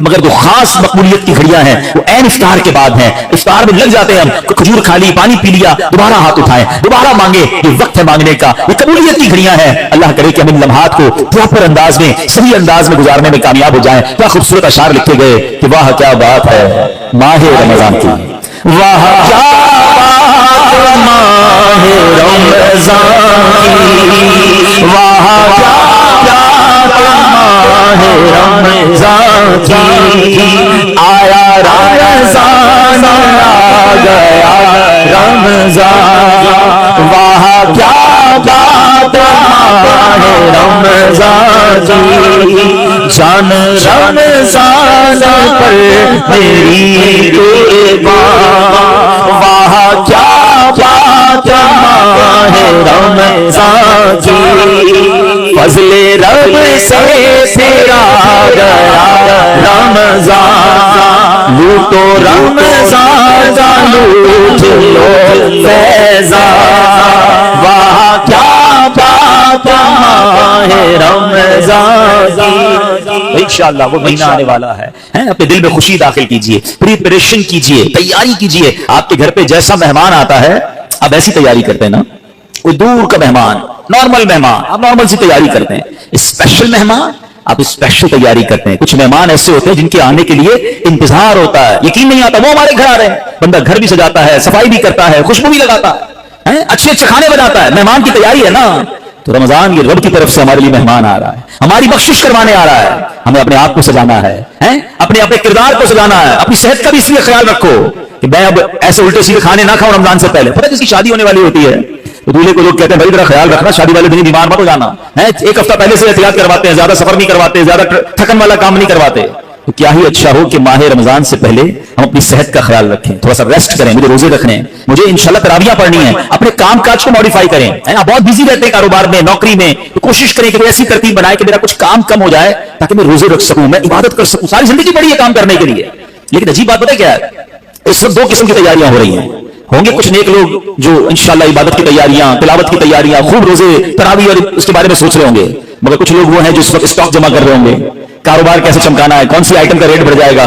مگر جو خاص مقبولیت کی گھڑیاں ہیں وہ عین افطار کے بعد ہیں. افطار میں لگ جاتے ہیں ہم, کھجور کھا لی, پانی پی لیا, دوبارہ ہاتھ اٹھائیں, دوبارہ مانگے. یہ وقت ہے مانگنے کا, یہ قبولیت کی گھڑیاں ہیں. اللہ کرے کہ ہم ان لمحات کو پراپر انداز میں, صحیح انداز میں گزارنے میں کامیاب ہو جائیں. کیا خوبصورت اشعار لکھے گئے کہ واہ کیا بات ہے ماہ رمضان کی, واہ کیا بات ماہ رمضان کی, واہ کیا ماہ رمضان کی, آیا رمضان آ گیا رمضان, واہ کیا بات ماہ رمضان کی, جان رمضان پر میری قربان, واہ کیا بات ماہ رمضان کی, فضل رب سے تیرا گیا رمضان, لوٹو رمضان لوٹ لو فیضان, واہ کیا بات ماہ رمضان کی. انشاءاللہ وہ مہینہ آنے والا ہے, اپنے دل میں خوشی داخل کیجئے, پریپریشن کیجئے, تیاری کیجئے. آپ کے گھر پہ جیسا مہمان آتا ہے آپ ایسی تیاری کرتے ہیں نا, کوئی دور کا مہمان, نارمل مہمان, آپ نارمل سی تیاری کرتے ہیں. اسپیشل مہمان آپ اسپیشل تیاری کرتے ہیں. کچھ مہمان ایسے ہوتے ہیں جن کے آنے کے لیے انتظار ہوتا ہے, یقین نہیں آتا وہ ہمارے گھر آ رہے ہیں. بندہ گھر بھی سجاتا ہے, صفائی بھی کرتا ہے, خوشبو بھی لگاتا ہے, اچھے اچھے کھانے بناتا ہے. مہمان کی تیاری ہے نا. تو رمضان یہ رب کی طرف سے ہمارے لیے مہمان آ رہا ہے, ہماری بخشش کروانے آ رہا ہے. ہمیں اپنے آپ کو سجانا ہے, اپنے کردار کو سجانا ہے. اپنی صحت کا بھی اس لیے خیال رکھو کہ میں اب ایسے الٹے سیدھے کھانے نہ کھاؤں رمضان سے پہلے. پتہ ہے جس کی شادی ہونے والی ہوتی ہے تو دولہے کو لوگ کہتے ہیں بھائی ذرا خیال رکھنا, شادی والے دن بیمار مت ہو جانا. ایک ہفتہ پہلے سے احتیاط کرواتے ہیں, زیادہ سفر نہیں کرواتے, زیادہ تھکن والا کام نہیں کرواتے. تو کیا ہی اچھا ہو کہ ماہ رمضان سے پہلے ہم اپنی صحت کا خیال رکھیں, تھوڑا سا ریسٹ کریں. مجھے روزے رکھنے ہیں, مجھے انشاءاللہ تراویحیں پڑھنی ہیں, اپنے کام کاج کو موڈیفائی کریں. آپ بہت بزی رہتے ہیں کاروبار میں, نوکری میں, تو کوشش کریں کہ ایسی ترتیب بنائے کہ میرا کچھ کام کم ہو جائے تاکہ میں روزے رکھ سکوں, میں عبادت کر سکوں. ساری زندگی پڑی ہے کام کرنے کے لیے. لیکن عجیب بات پتہ کیا ہے, اس وقت دو قسم کی تیاریاں ہو رہی ہیں. ہوں گے کچھ نیک لوگ جو انشاءاللہ عبادت کی تیاریاں, تلاوت کی تیاریاں, خوب روزے تراویح اور اس کے بارے میں سوچ رہے ہوں گے. مگر کچھ لوگ وہ ہیں جو اس وقت اسٹاک جمع کر رہے ہوں گے, کاروبار کیسے چمکانا ہے, کون سی آئٹم کا ریٹ بڑھ جائے گا.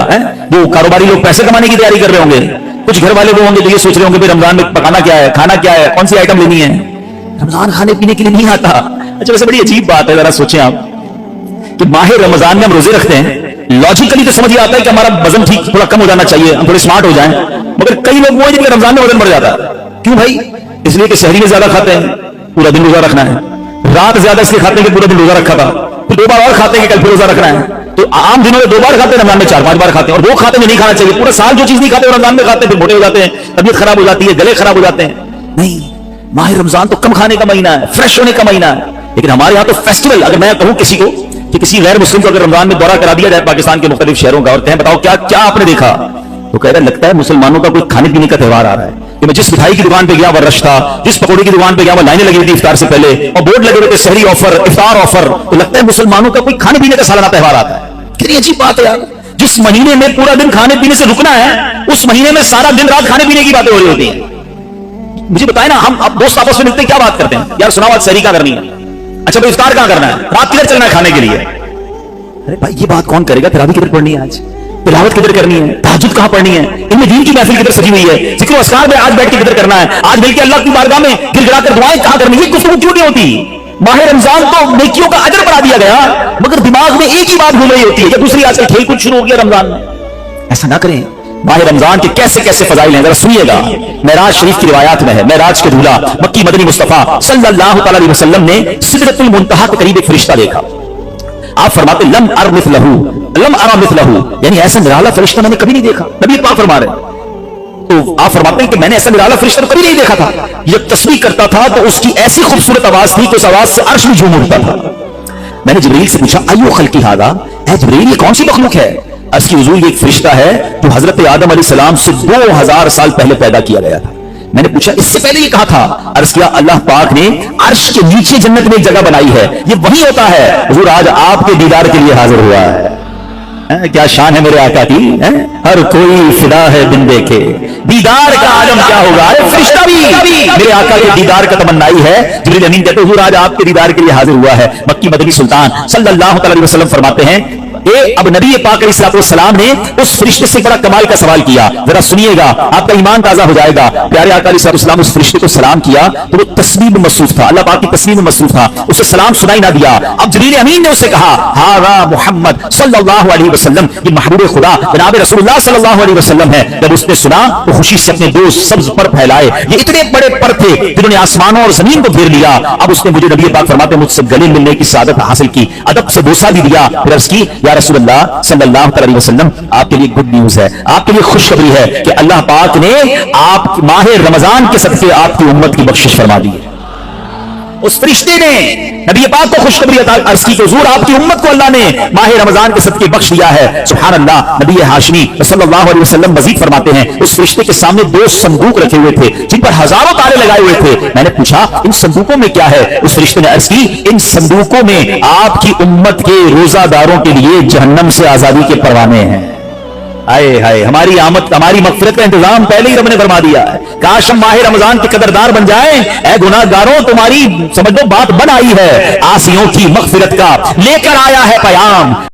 وہ کاروباری لوگ پیسے کمانے کی تیاری کر رہے ہوں گے. کچھ گھر والے وہ ہوں گے جو یہ سوچ رہے ہوں گے رمضان میں پکانا کیا ہے, کھانا کیا ہے, کون سی آئٹم لینی ہے. رمضان کھانے پینے کے لیے نہیں آتا. اچھا ویسے بڑی عجیب بات ہے, ذرا سوچیں آپ کہ ماہ رمضان میں ہم روزے رکھتے ہیں, لاجیکلی تو سمجھ آتا ہے کہ ہمارا وزن ٹھیک تھوڑا کم ہو جانا چاہیے, ہم تھوڑے سمارٹ ہو جائیں. مگر کئی لوگ وہ ہیں جن کے رمضان میں وزن بڑھ جاتا ہے. کیوں بھائی؟ اس لیے کہ سحری میں زیادہ کھاتے ہیں, پورا دن روزہ رکھنا ہے. رات زیادہ اس لیے کھاتے ہیں کہ پورا دن روزہ رکھا تھا, پھر 2 بار اور کھاتے ہیں کہ کل پھر روزہ رکھنا ہے. تو عام دنوں میں 2 بار کھاتے ہیں, رمضان میں 4-5 بار کھاتے ہیں. اور وہ کھاتے میں نہیں کھانا چاہیے. پورا سال جو چیز نہیں کھاتے رمضان میں کھاتے ہیں, پھر موٹے ہو جاتے ہیں, طبیعت خراب ہو جاتی ہے, گلے خراب ہو جاتے ہیں. نہیں, ماہ رمضان تو کم کھانے کا مہینہ ہے, فریش ہونے کا مہینہ ہے. لیکن ہمارے یہاں تو فیسٹیول, اگر میں کہوں کسی کو کہ کسی غیر مسلم کو اگر رمضان میں دورہ کرا دیا جائے پاکستان کے مختلف شہروں کا اور کہیں بتاؤ کیا آپ نے دیکھا, تو کہہ رہا لگتا ہے مسلمانوں کا کوئی کھانے پینے کا تہوار آ رہا ہے. کہ میں جس مٹھائی کی دکان پہ گیا وہ رش تھا, جس پکوڑی کی دکان پہ گیا وہ لائنیں لگی ہوئی تھی افطار سے پہلے, اور بورڈ لگے ہوئے تھے سحری آفر, افطار آفر. تو لگتا ہے مسلمانوں کا کوئی کھانے پینے کا سالانہ تہوار آتا ہے. کتنی عجیب بات ہے یار, جس مہینے میں پورا دن کھانے پینے سے رکنا ہے اس مہینے میں سارا دن رات کھانے پینے کی باتیں ہو رہی ہوتی ہیں. مجھے بتائیں نا, ہم اب دوست آپس میں ملتے ہیں کیا بات کرتے ہیں, یار سنا بات سحری کہاں کرنی ہے, اچھا بھائی افطار کہاں کرنا ہے, رات کدھر چلنا ہے کھانے کے لیے. ارے بھائی یہ بات کون کرے گا, تراویح کدھر پڑھنی ہے, آج تلاوت کدھر کرنی ہے, تہجد کہاں پڑھنی ہے, ان میں دین کی محفل کدھر سجی ہوئی ہے, ذکر و اذکار میں آج بیٹھ کے کدھر کرنا ہے, آج مل کے اللہ کی بارگاہ میں گر گڑا کر دعائیں کہاں کرنی ہے. یہ گفتگو کیوں نہیں ہوتی؟ ماہ رمضان تو نیکیوں کا اجر بڑھا دیا گیا, مگر دماغ میں ایک ہی بات گھوم رہی ہوتی ہے, یا دوسری آج کل کھیل کود شروع ہو گیا رمضان میں. ایسا نہ کریں. ماہ رمضان کے کیسے کیسے فضائل ہیں ذرا سنیے گا. معراج شریف کی روایات میں ہے, معراج کے دولہا مکی مدنی مصطفیٰ صلی اللہ تعالی علیہ وسلم نے سدرۃ المنتہا کے قریب ایک فرشتہ دیکھا. آپ فرماتے لم ار مثلہ, لم ارى مثلہ, یعنی ایسا نرالا فرشتہ میں نے کبھی نہیں دیکھا. نبی پاک فرما رہے ہیں. تو آپ فرماتے ہیں کہ میں نے ایسا نرالا فرشتہ کبھی نہیں دیکھا تھا. جب تسبیح کرتا تھا تو اس کی ایسی خوبصورت آواز تھی کہ اس آواز سے عرش بھی جھوم اٹھتا تھا. میں نے جبریل سے پوچھا ایو خلقی ھذا, اے جبریل یہ کون سی مخلوق ہے؟ اس کی حضور یہ ایک فرشتہ ہے جو حضرت آدم علیہ السلام سے 2000 سال پہلے پیدا کیا گیا تھا. میں نے پوچھا اس سے پہلے یہ کہا تھا؟ عرض کیا اللہ پاک نے عرش کے نیچے جنت میں ایک جگہ بنائی ہے, یہ وہی ہوتا ہے. حضور آج آپ کے دیدار کے لیے حاضر ہوا ہے. کیا شان ہے میرے آقا کی, ہر کوئی فدا ہے بن دیکھے, دیدار کا عالم کیا ہوگا. فرشتہ بھی میرے آقا کے دیدار کا تمنائی ہے. جبریل امین کہتے حضور آج آپ کے دیدار کے لیے حاضر ہوا ہے. مکی مدنی سلطان صلی اللہ تعالی علیہ وسلم فرماتے ہیں اب نبی پاک علیہ الصلوۃ والسلام نے اس فرشتے سے بڑا کمال کا سوال کیا، ذرا سنیے گا آپ کا ایمان تازہ ہو جائے گا۔ پیارے آقا علیہ الصلوۃ والسلام اس فرشتے کو سلام کیا تو وہ تسبیح میں مصروف تھا، اللہ پاک کی تسبیح میں مصروف تھا، اسے سلام سنائی نہ دیا۔ اب جبریل امین نے اسے کہا ہاذا محمد صلی اللہ علیہ وسلم، یہ محبوب خدا جناب رسول اللہ صلی اللہ علیہ وسلم ہے۔ جب اس نے سنا تو خوشی سے اپنے دو سبز پر پھیلائے، یہ اتنے بڑے پر تھے جنہوں نے آسمانوں اور زمین کو گھیر لیا۔ اب اس نے مجھے نبی پاک فرماتے مجھ سے گلے ملنے کی سعادت حاصل کی، ادب سے بوسہ بھی دیا، پھر عرض کی یا رسول اللہ صلی اللہ علیہ وسلم آپ کے لیے گڈ نیوز ہے، آپ کے لیے خوشخبری ہے کہ اللہ پاک نے آپ ماہ رمضان کے صدقے آپ کی امت کی بخشش فرما دی ہے۔ اس فرشتے نے نبی پاک کو خوشخبری عرض کی کہ حضور آپ کی امت کو اللہ نے ماہ رمضان کے صدقے بخش دیا ہے۔ سبحان اللہ۔ نبی ہاشمی صلی اللہ علیہ وسلم مزید فرماتے ہیں اس فرشتے کے سامنے دو صندوق رکھے ہوئے تھے جن پر ہزاروں تالے لگائے ہوئے تھے۔ میں نے پوچھا ان صندوقوں میں کیا ہے؟ اس فرشتے نے عرض کی ان صندوقوں میں آپ کی امت کے روزہ داروں کے لیے جہنم سے آزادی کے پروانے ہیں۔ آئے ہائے، ہماری آمد ہماری مغفرت کا انتظام پہلے ہی رب نے فرما دیا ہے۔ کاش ہم ماہ رمضان کے قدردار بن جائیں۔ اے گناہ گاروں تمہاری سمجھو بات بن آئی ہے، عاصیوں کی مغفرت کا لے کر آیا ہے پیام۔